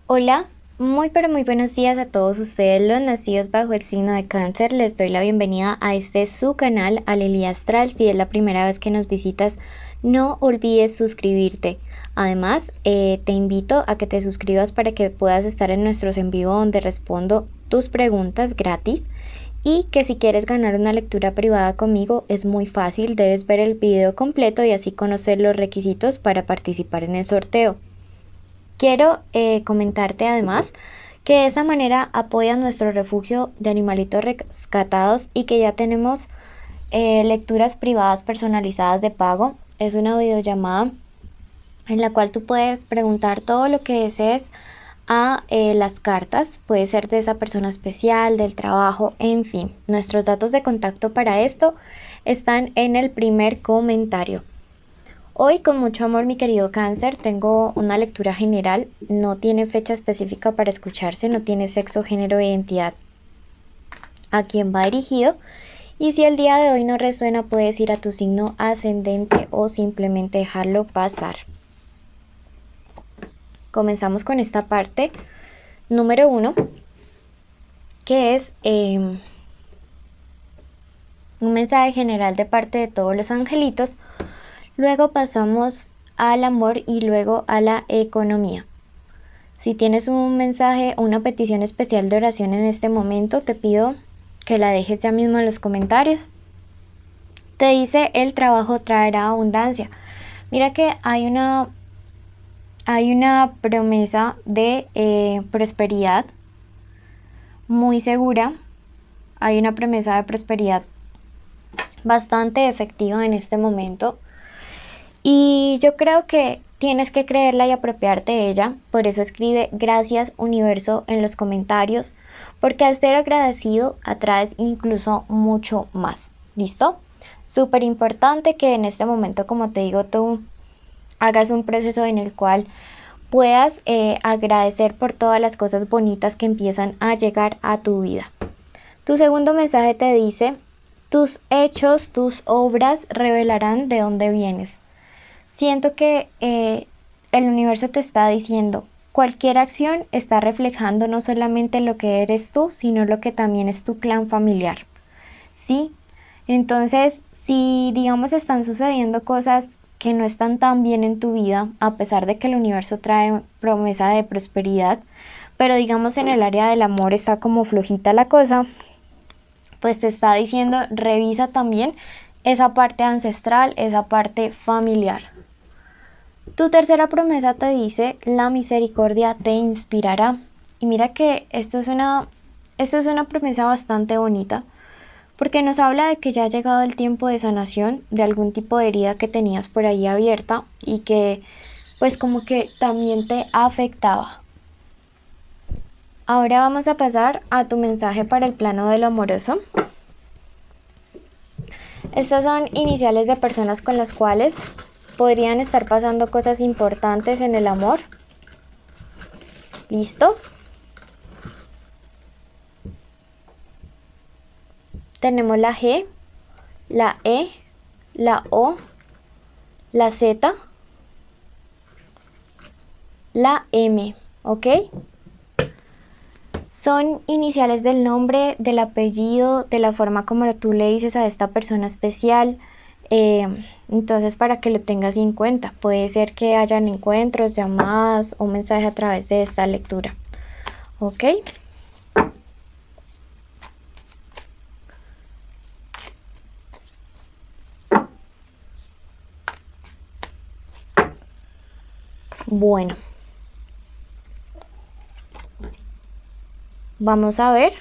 Hola, muy pero muy buenos días a todos ustedes los nacidos bajo el signo de Cáncer. Les doy la bienvenida a este su canal Alelia Astral. Si es la primera vez que nos visitas, no olvides suscribirte. Además, te invito a que te suscribas para que puedas estar en nuestros en vivo donde respondo tus preguntas gratis. Y que si quieres ganar una lectura privada conmigo es muy fácil, debes ver el video completo y así conocer los requisitos para participar en el sorteo. Quiero comentarte además que de esa manera apoyan nuestro refugio de animalitos rescatados y que ya tenemos lecturas privadas personalizadas de pago. Es una videollamada en la cual tú puedes preguntar todo lo que desees a las cartas. Puede ser de esa persona especial, del trabajo, en fin. Nuestros datos de contacto para esto están en el primer comentario. Hoy con mucho amor mi querido Cáncer, tengo una lectura general, no tiene fecha específica para escucharse, no tiene sexo, género e identidad a quién va dirigido. Y si el día de hoy no resuena, puedes ir a tu signo ascendente o simplemente dejarlo pasar. Comenzamos con esta parte número 1, que es un mensaje general de parte de todos los angelitos. Luego pasamos al amor y luego a la economía. Si tienes un mensaje o una petición especial de oración en este momento, te pido que la dejes ya mismo en los comentarios. Te dice: el trabajo traerá abundancia. Mira que hay una promesa de prosperidad muy segura. Hay una promesa de prosperidad bastante efectiva en este momento. Y yo creo que tienes que creerla y apropiarte de ella. Por eso escribe gracias universo en los comentarios, porque al ser agradecido atraes incluso mucho más. ¿Listo? Súper importante que en este momento, como te digo, tú hagas un proceso en el cual puedas agradecer por todas las cosas bonitas que empiezan a llegar a tu vida. Tu segundo mensaje te dice: tus hechos, tus obras revelarán de dónde vienes. Siento que el universo te está diciendo: cualquier acción está reflejando no solamente lo que eres tú, sino lo que también es tu clan familiar. ¿Sí? Entonces, si digamos están sucediendo cosas que no están tan bien en tu vida, a pesar de que el universo trae promesa de prosperidad, pero digamos en el área del amor está como flojita la cosa, pues te está diciendo: revisa también esa parte ancestral, esa parte familiar. Tu tercera promesa te dice: la misericordia te inspirará. Y mira que esto es una promesa bastante bonita, porque nos habla de que ya ha llegado el tiempo de sanación de algún tipo de herida que tenías por ahí abierta y que pues como que también te afectaba. Ahora vamos a pasar a tu mensaje para el plano de lo amoroso. Estas son iniciales de personas con las cuales podrían estar pasando cosas importantes en el amor. ¿Listo? Tenemos la G, la E, la O, la Z, la M, ¿ok? Son iniciales del nombre, del apellido, de la forma como tú le dices a esta persona especial. Entonces, para que lo tengas en cuenta, puede ser que hayan encuentros, llamadas o mensajes a través de esta lectura, ¿ok? Bueno, vamos a ver.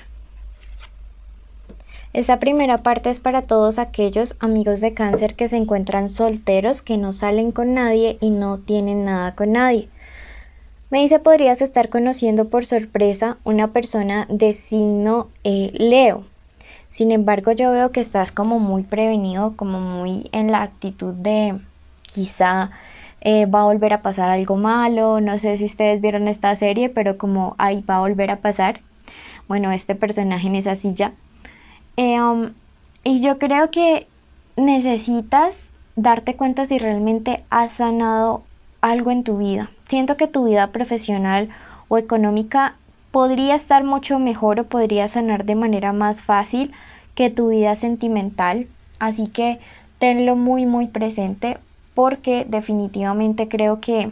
Esta primera parte es para todos aquellos amigos de Cáncer que se encuentran solteros, que no salen con nadie y no tienen nada con nadie. Me dice: podrías estar conociendo por sorpresa una persona de signo Leo. Sin embargo, yo veo que estás como muy prevenido, como muy en la actitud de quizá va a volver a pasar algo malo. No sé si ustedes vieron esta serie, pero como ahí va a volver a pasar. Bueno, este personaje en esa silla. Y yo creo que necesitas darte cuenta si realmente has sanado algo en tu vida. Siento que tu vida profesional o económica podría estar mucho mejor o podría sanar de manera más fácil que tu vida sentimental. Así que tenlo muy muy presente, porque definitivamente creo que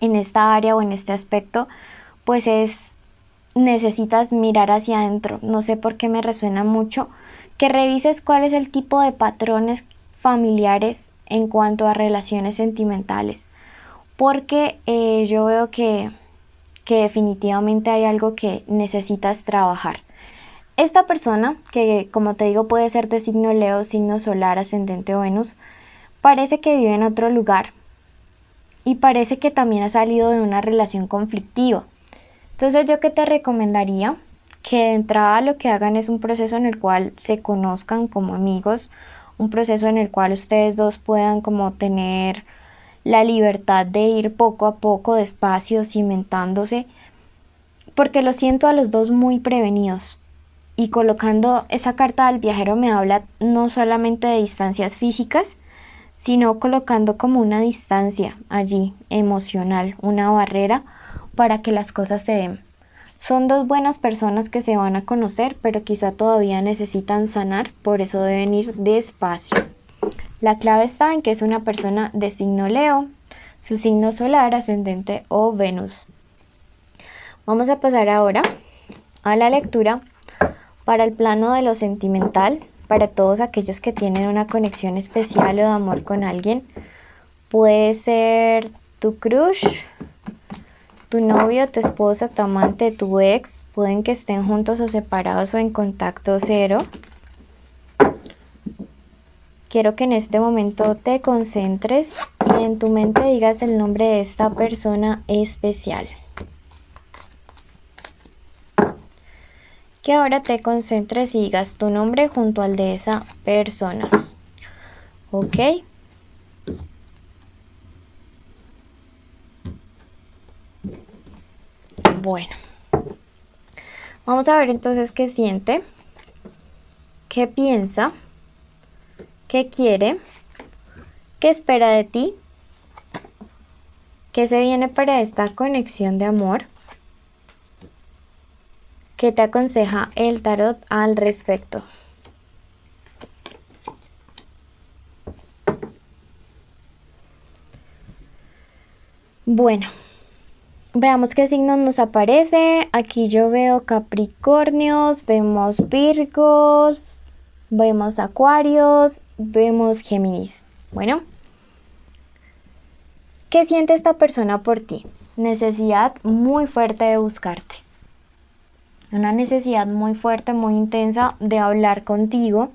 en esta área o en este aspecto pues necesitas mirar hacia adentro. No sé por qué me resuena mucho que revises cuál es el tipo de patrones familiares en cuanto a relaciones sentimentales, porque yo veo que definitivamente hay algo que necesitas trabajar. Esta persona, que como te digo puede ser de signo Leo, signo solar, ascendente o Venus, parece que vive en otro lugar y parece que también ha salido de una relación conflictiva. Entonces, yo que te recomendaría que de entrada lo que hagan es un proceso en el cual se conozcan como amigos, un proceso en el cual ustedes dos puedan como tener la libertad de ir poco a poco, despacio, cimentándose, porque lo siento a los dos muy prevenidos. Y colocando esa carta del viajero me habla no solamente de distancias físicas, sino colocando como una distancia allí emocional, una barrera para que las cosas se den. Son dos buenas personas que se van a conocer, pero quizá todavía necesitan sanar, por eso deben ir despacio. La clave está en que es una persona de signo Leo, su signo solar, ascendente o Venus. Vamos a pasar ahora a la lectura para el plano de lo sentimental, para todos aquellos que tienen una conexión especial o de amor con alguien. Puede ser tu crush, tu novio, tu esposa, tu amante, tu ex. Pueden que estén juntos o separados o en contacto cero. Quiero que en este momento te concentres y en tu mente digas el nombre de esta persona especial. Que ahora te concentres y digas tu nombre junto al de esa persona. ¿Ok? Bueno. Vamos a ver entonces qué siente, qué piensa, qué quiere, qué espera de ti, qué se viene para esta conexión de amor, qué te aconseja el tarot al respecto. Bueno, veamos qué signos nos aparece. Aquí yo veo Capricornios, vemos Virgos, vemos Acuarios, vemos Géminis. Bueno, ¿qué siente esta persona por ti? Necesidad muy fuerte de buscarte. Una necesidad muy fuerte, muy intensa de hablar contigo.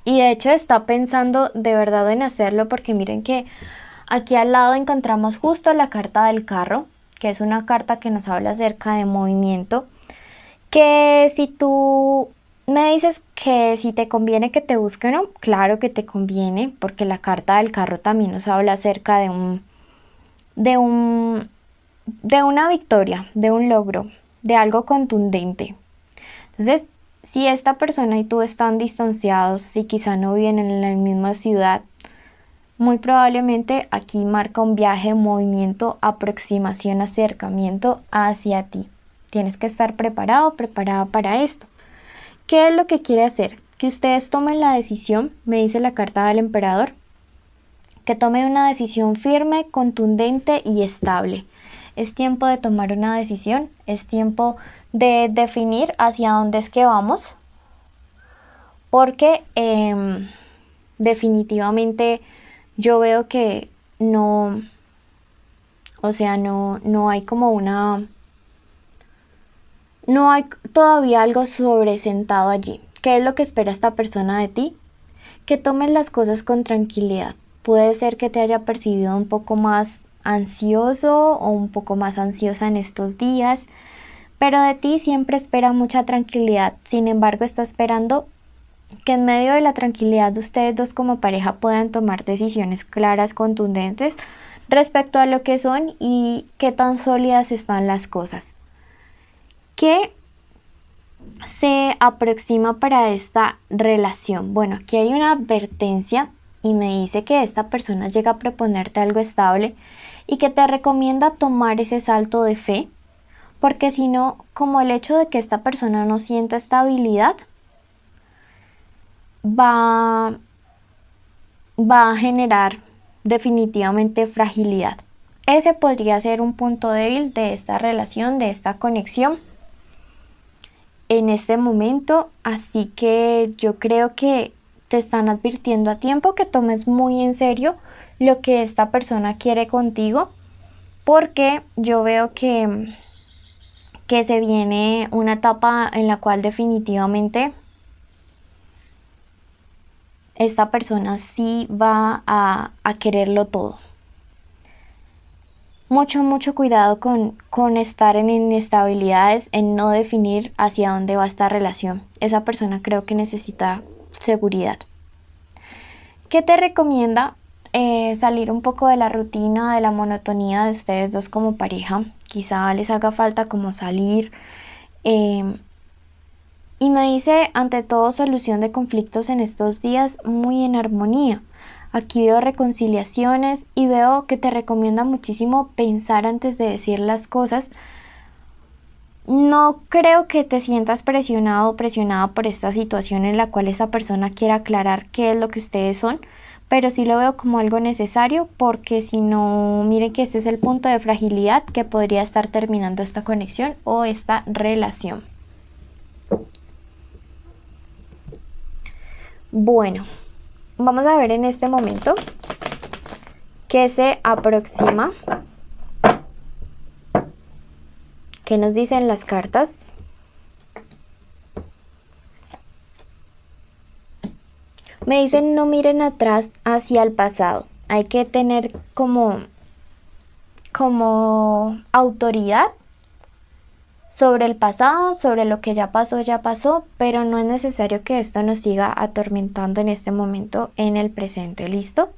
Y de hecho está pensando de verdad en hacerlo, porque miren que aquí al lado encontramos justo la carta del carro, que es una carta que nos habla acerca de movimiento. Que si tú me dices que si te conviene que te busque o no, claro que te conviene, porque la carta del carro también nos habla acerca de una victoria, de un logro, de algo contundente. Entonces, si esta persona y tú están distanciados, si quizá no viven en la misma ciudad, muy probablemente aquí marca un viaje, movimiento, aproximación, acercamiento hacia ti. Tienes que estar preparado, preparada para esto. ¿Qué es lo que quiere hacer? Que ustedes tomen la decisión, me dice la carta del emperador, que tomen una decisión firme, contundente y estable. Es tiempo de tomar una decisión, es tiempo de definir hacia dónde es que vamos, porque definitivamente yo veo que no, o sea, no hay como no hay todavía algo sobresentado allí. ¿Qué es lo que espera esta persona de ti? Que tomes las cosas con tranquilidad. Puede ser que te haya percibido un poco más ansioso o un poco más ansiosa en estos días, pero de ti siempre espera mucha tranquilidad. Sin embargo, está esperando que en medio de la tranquilidad de ustedes dos como pareja puedan tomar decisiones claras, contundentes respecto a lo que son y qué tan sólidas están las cosas. ¿Qué se aproxima para esta relación? Bueno, aquí hay una advertencia y me dice que esta persona llega a proponerte algo estable y que te recomienda tomar ese salto de fe, porque si no, como el hecho de que esta persona no sienta estabilidad, va a generar definitivamente fragilidad. Ese podría ser un punto débil de esta relación, de esta conexión en este momento, así que yo creo que te están advirtiendo a tiempo que tomes muy en serio lo que esta persona quiere contigo, porque yo veo que se viene una etapa en la cual definitivamente esta persona sí va a quererlo todo. Mucho cuidado con estar en inestabilidades, en no definir hacia dónde va esta relación. Esa persona creo que necesita seguridad. ¿Qué te recomienda? Salir un poco de la rutina, de la monotonía de ustedes dos como pareja. Quizá les haga falta como salir. Y me dice, ante todo, solución de conflictos en estos días muy en armonía. Aquí veo reconciliaciones y veo que te recomienda muchísimo pensar antes de decir las cosas. No creo que te sientas presionado o presionada por esta situación en la cual esa persona quiera aclarar qué es lo que ustedes son, pero sí lo veo como algo necesario, porque si no, miren que este es el punto de fragilidad que podría estar terminando esta conexión o esta relación. Bueno, vamos a ver en este momento qué se aproxima, qué nos dicen las cartas. Me dicen no miren atrás hacia el pasado. Hay que tener como autoridad sobre el pasado, sobre lo que ya pasó, pero no es necesario que esto nos siga atormentando en este momento, en el presente, ¿listo?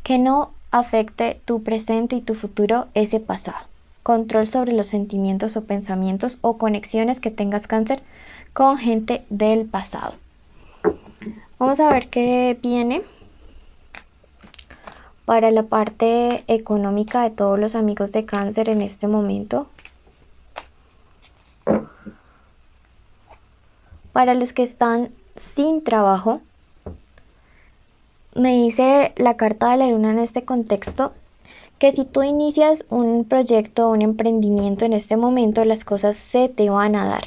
Que no afecte tu presente y tu futuro ese pasado. Control sobre los sentimientos o pensamientos o conexiones que tengas, Cáncer, con gente del pasado. Vamos a ver qué viene para la parte económica de todos los amigos de Cáncer en este momento. Para los que están sin trabajo, me dice la carta de la luna en este contexto que si tú inicias un proyecto o un emprendimiento en este momento, las cosas se te van a dar.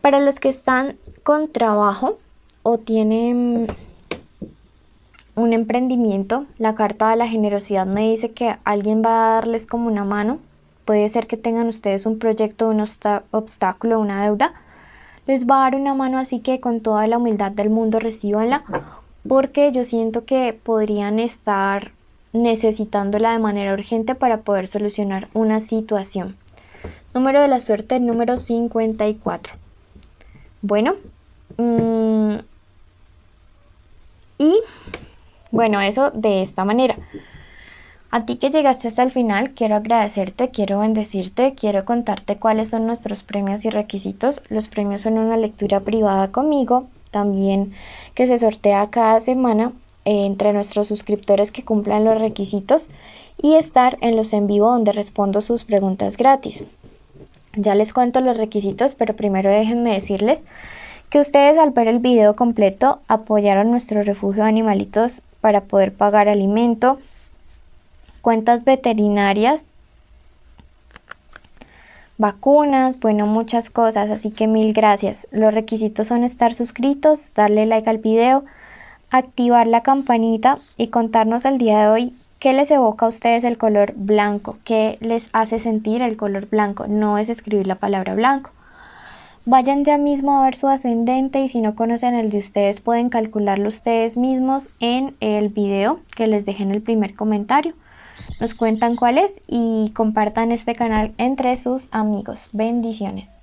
Para los que están con trabajo o tienen un emprendimiento, la carta de la generosidad me dice que alguien va a darles como una mano. Puede ser que tengan ustedes un proyecto, un obstáculo, una deuda. Les va a dar una mano, así que con toda la humildad del mundo recíbanla, porque yo siento que podrían estar necesitándola de manera urgente para poder solucionar una situación. Número de la suerte, número 54. Bueno, y bueno, eso de esta manera. A ti que llegaste hasta el final, quiero agradecerte, quiero bendecirte, quiero contarte cuáles son nuestros premios y requisitos. Los premios son una lectura privada conmigo, también que se sortea cada semana entre nuestros suscriptores que cumplan los requisitos, y estar en los en vivo donde respondo sus preguntas gratis. Ya les cuento los requisitos, pero primero déjenme decirles que ustedes al ver el video completo apoyaron nuestro refugio de animalitos para poder pagar alimento, cuentas veterinarias, vacunas, bueno, muchas cosas, así que mil gracias. Los requisitos son estar suscritos, darle like al video, activar la campanita y contarnos el día de hoy qué les evoca a ustedes el color blanco, qué les hace sentir el color blanco. No es escribir la palabra blanco. Vayan ya mismo a ver su ascendente, y si no conocen el de ustedes pueden calcularlo ustedes mismos en el video que les dejé en el primer comentario. Nos cuentan cuál es y compartan este canal entre sus amigos. Bendiciones.